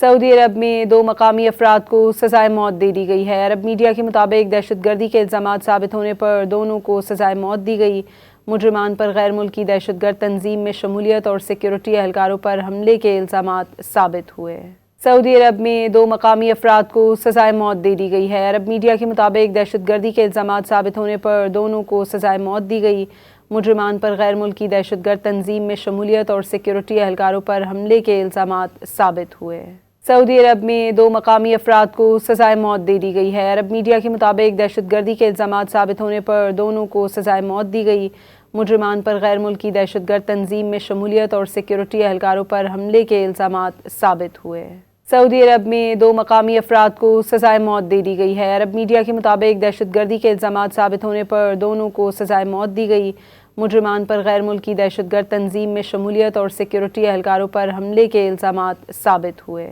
سعودی عرب میں 2 مقامی افراد کو سزائے موت دے دی گئی ہے۔ عرب میڈیا کے مطابق دہشت گردی کے الزامات ثابت ہونے پر دونوں کو سزائے موت دی گئی۔ مجرمان پر غیر ملکی دہشت گرد تنظیم میں شمولیت اور سیکیورٹی اہلکاروں پر حملے کے الزامات ثابت ہوئے۔ سعودی عرب میں 2 مقامی افراد کو سزائے موت دے دی گئی ہے۔ عرب میڈیا کے مطابق دہشت گردی کے الزامات ثابت ہونے پر دونوں کو سزائے موت دی گئی۔ مجرمان پر غیر ملکی دہشت گرد تنظیم میں شمولیت اور سیکیورٹی اہلکاروں پر حملے کے الزامات ثابت ہوئے۔ سعودی عرب میں 2 مقامی افراد کو سزائے موت دے دی گئی ہے۔ عرب میڈیا کے مطابق دہشت گردی کے الزامات ثابت ہونے پر دونوں کو سزائے موت دی گئی۔ مجرمان پر غیر ملکی دہشت گرد تنظیم میں شمولیت اور سیکیورٹی اہلکاروں پر حملے کے الزامات ثابت ہوئے۔ سعودی عرب میں 2 مقامی افراد کو سزائے موت دے دی گئی ہے۔ عرب میڈیا کے مطابق دہشت گردی کے الزامات ثابت ہونے پر دونوں کو سزائے موت دی گئی۔ مجرمان پر غیر ملکی دہشت گرد تنظیم میں شمولیت اور سیکیورٹی اہلکاروں پر حملے کے الزامات ثابت ہوئے۔